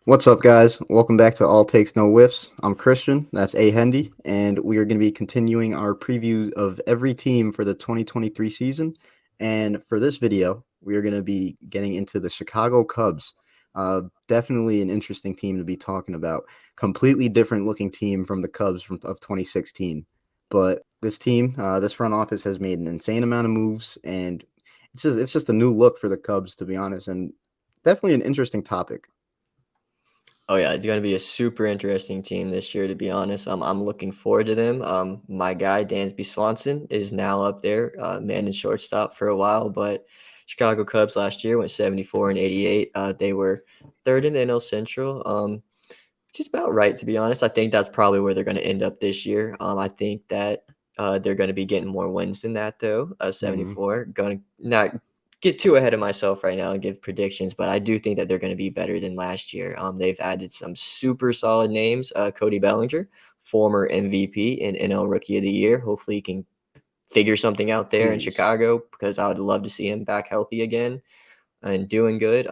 What's up, guys? Welcome back to All Takes No Whiffs. I'm Christian, that's A Hendy, and we are going to be continuing our preview of every team for the 2023 season. And for this video, we are going to be getting into the Chicago Cubs. Definitely an interesting team to be talking about. Completely different looking team from the Cubs of 2016. But this team, this front office has made an insane amount of moves, and it's just a new look for the Cubs, to be honest, and definitely an interesting topic. Oh yeah, it's gonna be a super interesting team this year, to be honest. I'm looking forward to them. My guy Dansby Swanson is now up there, man in shortstop for a while, but Chicago Cubs last year went 74 and 88. They were third in the NL Central. Just about right, to be honest. I think that's probably where they're going to end up this year. I think that they're going to be getting more wins than that, though. Mhm. 74. Going to not get too ahead of myself right now and give predictions, but I do think that they're going to be better than last year. They've added some super solid names. Cody Bellinger, former MVP and NL Rookie of the Year. Hopefully, he can figure something out there in Please. Chicago because I would love to see him back healthy again and doing good.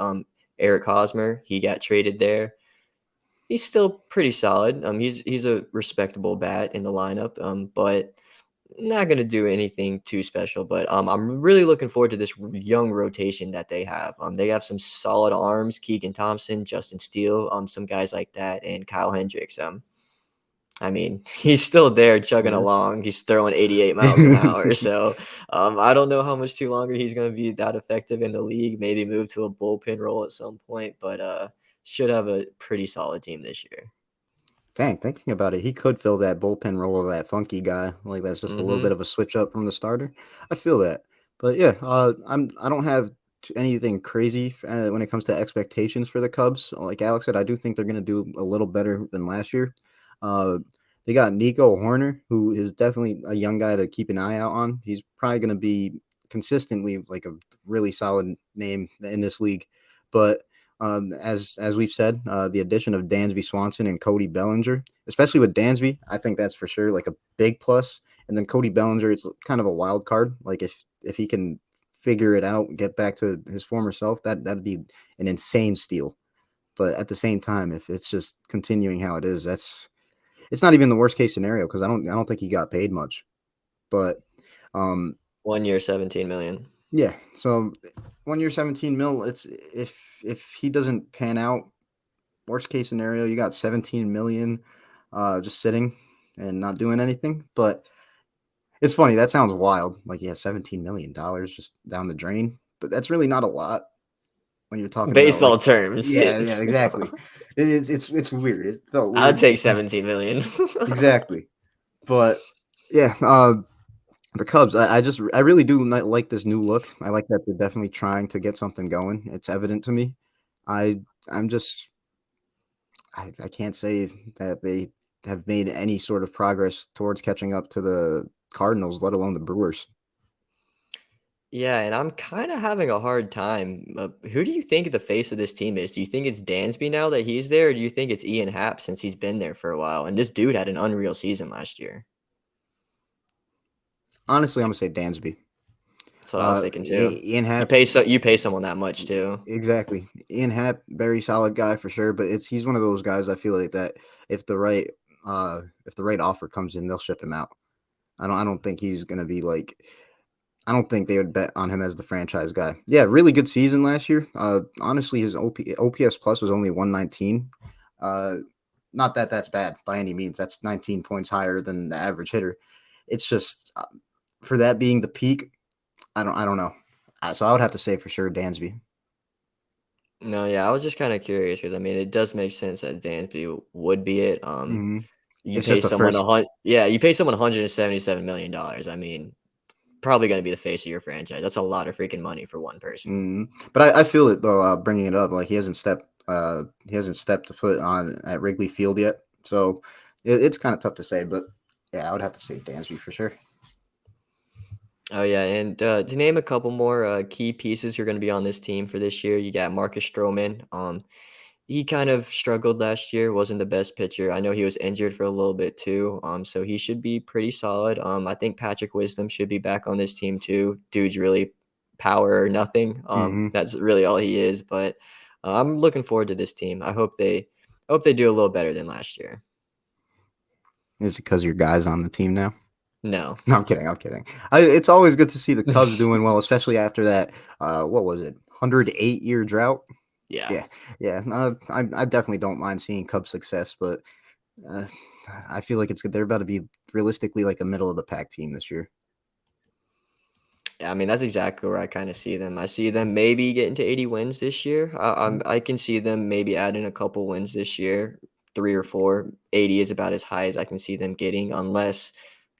Eric Hosmer, he got traded there. He's still pretty solid. He's a respectable bat in the lineup, but not gonna do anything too special. But I'm really looking forward to this young rotation that they have. They have some solid arms: Keegan Thompson, Justin Steele, some guys like that, and Kyle Hendricks. I mean, he's still there chugging Yeah. along. He's throwing 88 miles an hour. So I don't know how much too longer he's going to be that effective in the league. Maybe move to a bullpen role at some point, but should have a pretty solid team this year. Dang, thinking about it, he could fill that bullpen role of that funky guy. Like that's just a little bit Hmm. of a switch up from the starter. I feel that, but yeah, I don't have anything crazy when it comes to expectations for the Cubs. Like Alex said, I do think they're going to do a little better than last year. Uh, they got Nico Horner, who is definitely a young guy to keep an eye out on. He's probably going to be consistently like a really solid name in this league, but as we've said, the addition of Dansby Swanson and Cody Bellinger, especially with Dansby, I think that's for sure like a big plus. And then Cody Bellinger, it's kind of a wild card. Like if he can figure it out, get back to his former self, that'd be an insane steal. But at the same time, if it's just continuing how it is, it's not even the worst case scenario because I don't think he got paid much. But um, 1 year, 17 million. yeah, so 1 year, 17 mil. It's if he doesn't pan out, worst case scenario, you got 17 million just sitting and not doing anything. But it's funny, that sounds wild. Like, yeah, $17 million just down the drain. But that's really not a lot when you're talking about like Baseball terms. yeah, exactly. It's weird. It felt I'd weird. take 17 million. Exactly. But yeah, the Cubs, I really do not like this new look. I like that they're definitely trying to get something going. It's evident to me. I I'm just I can't say that they have made any sort of progress towards catching up to the Cardinals, let alone the Brewers. Yeah, and I'm kind of having a hard time. Who do you think the face of this team is? Do you think it's Dansby now that he's there, or do you think it's Ian Happ since he's been there for a while? And this dude had an unreal season last year. Honestly, I'm gonna say Dansby. That's what I was thinking too. Ian You Happ, pay someone that much too. exactly. Ian Happ, very solid guy for sure, but he's one of those guys I feel like that if the right if the right offer comes in, they'll ship him out. I don't think he's gonna be like I don't think they would bet on him as the franchise guy. Yeah, really good season last year. Honestly, his OPS plus was only 119. Uh, not that that's bad by any means. That's 19 points higher than the average hitter. It's just for that being the peak. I don't know. So I would have to say for sure Dansby. No, yeah, I was just kind of curious because I mean, it does make sense that Dansby would be it. Hmm. You It's pay just the someone first. yeah, you pay someone $177 million. I mean, probably going to be the face of your franchise. That's a lot of freaking money for one person. But I feel it though. Bringing it up, like he hasn't stepped a foot on at Wrigley Field yet. So it's kind of tough to say. But yeah, I would have to say Dansby for sure. Oh yeah, and to name a couple more key pieces who are going to be on this team for this year, you got Marcus Stroman. He kind of struggled last year, wasn't the best pitcher. I know he was injured for a little bit too. So he should be pretty solid. I think Patrick Wisdom should be back on this team too. Dude's really power or nothing. Hmm. That's really all he is. But I'm looking forward to this team. I hope they do a little better than last year. Is it because your guy's on the team now? No. No, I'm kidding. I'm kidding. It's always good to see the Cubs doing well, especially after that. What was it? 108-year drought. Yeah. Yeah, yeah. I definitely don't mind seeing Cubs success, but uh, I feel like they're about to be realistically like a middle of the pack team this year. Yeah, I mean, that's exactly where I kind of see them. I see them maybe getting to 80 wins this year. I can see them maybe adding a couple wins this year, 3 or 4. 80 is about as high as I can see them getting, unless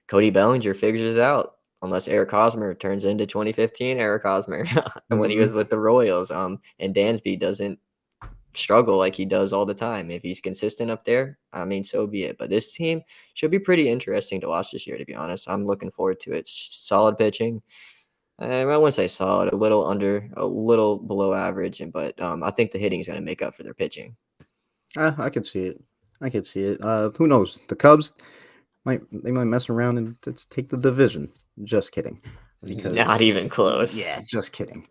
Cody Bellinger figures it out. Unless Eric Hosmer turns into 2015 Eric Hosmer when he Mm-hmm. was with the Royals. And Dansby doesn't struggle like he does all the time. If he's consistent up there, I mean, so be it. But this team should be pretty interesting to watch this year, to be honest. I'm looking forward to it. Solid pitching. I wouldn't say solid, a little below average, but I think the hitting is going to make up for their pitching. I could see it. I could see it. Who knows? The Cubs might mess around and just take the division. Just kidding, Not because even close. yeah, just kidding.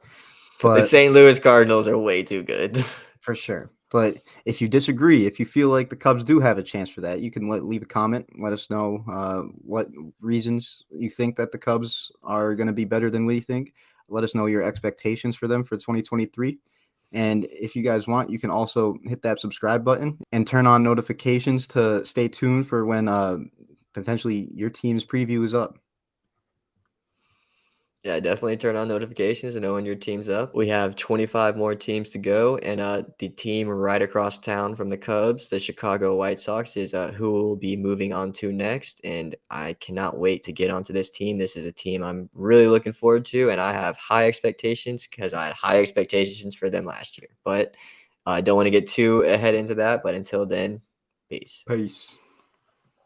The But St. Louis Cardinals are way too good. for sure. But if you disagree, if you feel like the Cubs do have a chance for that, you can leave a comment. Let us know what reasons you think that the Cubs are going to be better than we think. Let us know your expectations for them for 2023. And if you guys want, you can also hit that subscribe button and turn on notifications to stay tuned for when potentially your team's preview is up. Yeah, definitely turn on notifications to know when your team's up. We have 25 more teams to go, and the team right across town from the Cubs, the Chicago White Sox, is who we'll be moving on to next. And I cannot wait to get onto this team. This is a team I'm really looking forward to, and I have high expectations because I had high expectations for them last year. But I don't want to get too ahead into that. But until then, peace. Peace.